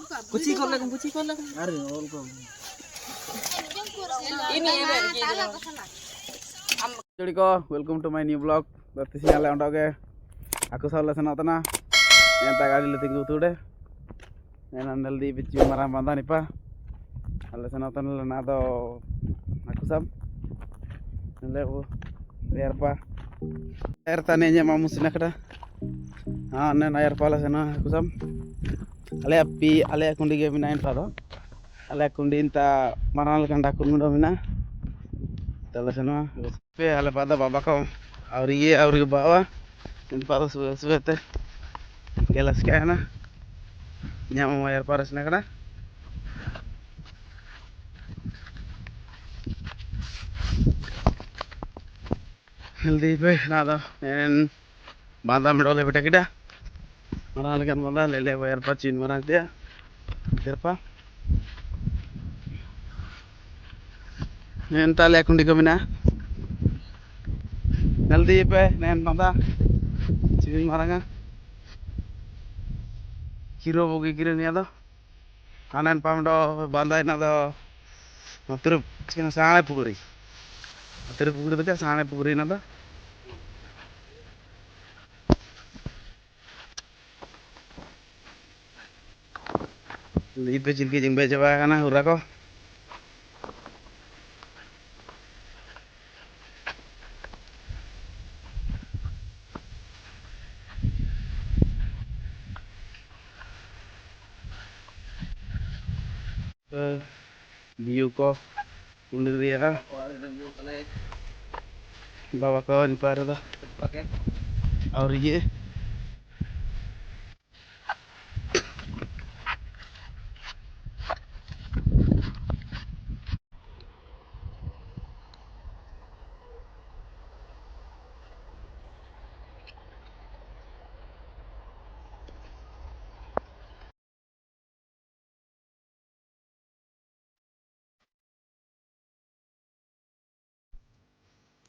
Kuci kau lagi, kuci kau lagi. Aduh, all kau. Jadi kau, welcome to my new vlog. Berarti sinyal yang udah aku salah sana tanah. Yang tak kali letih gue tuh deh. Yang andal di biji marah mantan nih pak. Salah sana tanah lena atau aku sam. Lalu biar pak. Air tanahnya mamu sini kada. Nen air pala sana aku sam. Ale kundi ge bina inta do. Ale kundi inta maral kan dakun mudo bina. Tala sana. Pe ale pada baba kau. Auri bawa. Inta pada suwe te. Kelas kaya na. Nyamu air paras na kada. Healthy pe nada. Nen banda medole beta kita. Maral kan banda lele air pacin marang dia. Terpa. Nen tale kundi ko bina. Healthy pe nen banda. Cing maranga. Kiro bogi kiro ni ada. Kanan pamdo bandai na do. Terus kena sangat pukuri. Terus pukuri tu sangat pukuri na do. Lihat pecil kicing baca apa kana hura ko. View ko undur dia kan. Bawa ko ni par do. और ये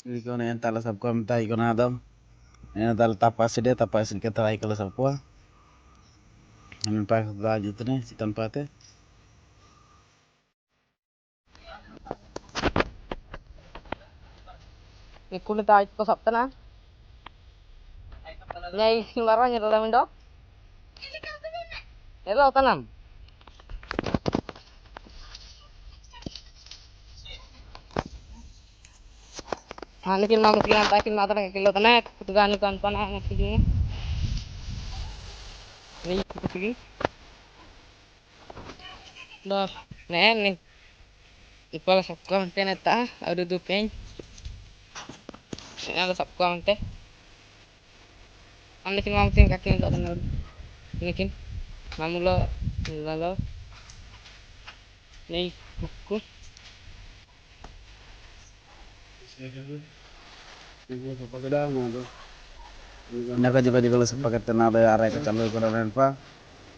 Iko na yan tala sab ko amta iko na adam. Yan tala tapas ke try ko sab ko. Amin pa da jutne sitan pate. Kulit tayo ko sabta na. Nyai sembarang yang dalam dok. Hello tanam. Hani kin mam kin apa kin matra kilo tanah kutugan kan panah ngati ni kutugi. Dok, nen ipala sabkam teneta ada du pen. Ada sabkam te. Anda kin mam kin kaki dok tanah. Ini kin mamulo lalo. Ni buku. Naka juga kalau sepakat tenada arah ke calur ko na pa.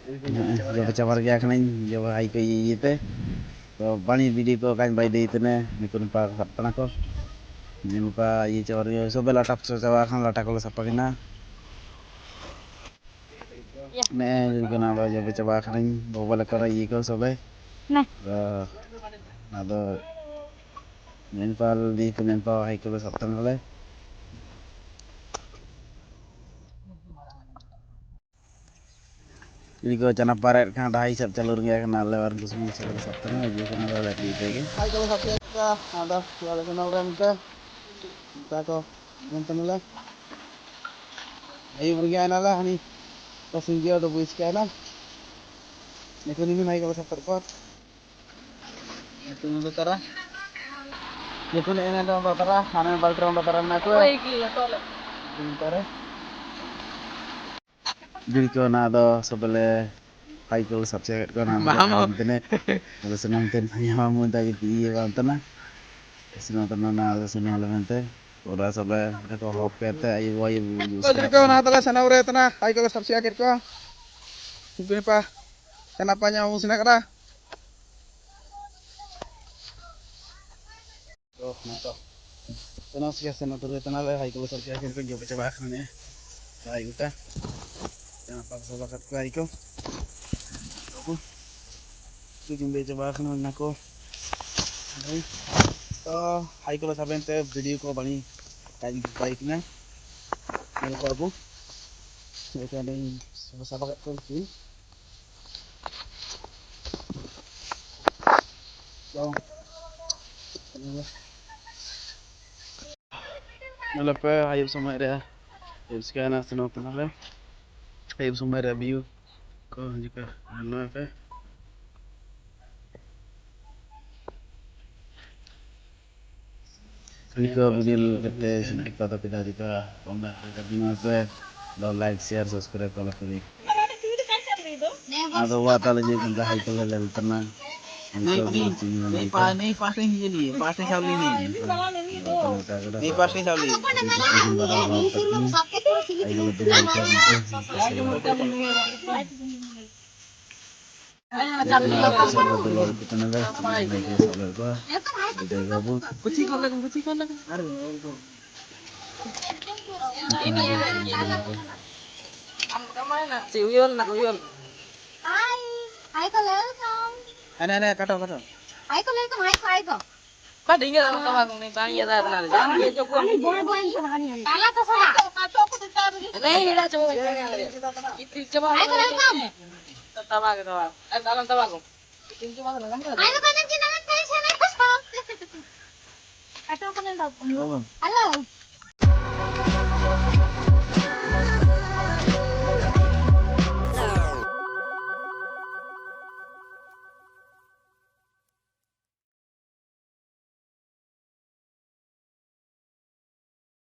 Jo bacamar gya khanin jo hai ko yite. To pani bidi ko kan bai de itne nikun pa sapna ko. Nin pa ye chawar yo so bela tap so chawa khan lata ko sapagina. Ne ko na jo bacaba khanin bo bala ko yi ko sobe. Nah. Nado nin pa di kunen pa hai ko sapna le. Ini ko chana paret khan dai sab chalur gya kana lebar kusmi sab sapna je kana la di dege. Hai ko sapya ka ada wala kana ram ka. Ta ko nonton la. Ayo bergya na la ni. Kasing dia do buis kana. Neko ni mai ko sapar ko. Itu ndo tara. Neko ni ena do tara, hanan bal tram tara na ko. Oi gila tole. Tara. Jadi ko na do sobele hai ko sapse ko na tene. Kalau senang ten hanya mamu tadi di bantana. Senang tenan na senang lemente. Ora sobe ko hopete ayo wae. Jadi ko na tala sana ure tana hai ko sapse akhir ko. Mungkin pa. Kenapa nyamu sini kada? Oh, nato. Tenang sih sana turun tenang lah. Hai kalau sapse akhir ko jo coba kan ya. Hai uta. Jangan paksa bakat ko hai ko. Jumbe coba kenalin aku. Oke. So, hai kalau sampai nanti video ko bani kain baiknya. Ini ko aku. Jadi ada yang sama-sama kayak kunci. So, nalape ayub sama ada. Ayub sekian asal nonton ayub sama ada view. Ko jika nalape. Jika video kita sedikit atau tidak jika anda terkena don't like, share, subscribe kalau klik. Atau buat aja kita hai kalau level tenang. नहीं पास नहीं कीजिए पास नहीं सावली नहीं पास नहीं सावली Si Uyun nak Uyun Hai có lớn không? Này cắt đâu Hai có lớn không? Hai có. Kau tinggal sama kamu nih, tanya dah kenal. Jangan dia cukup. Tala to sana. Nih, dah coba. Itu coba. Hai có lớn không? Tawa gitu, dalam tawa aku. Itu coba kan. Hai có con em trên nắng tay xe này bus không? Hai cho con em đâu. Alo.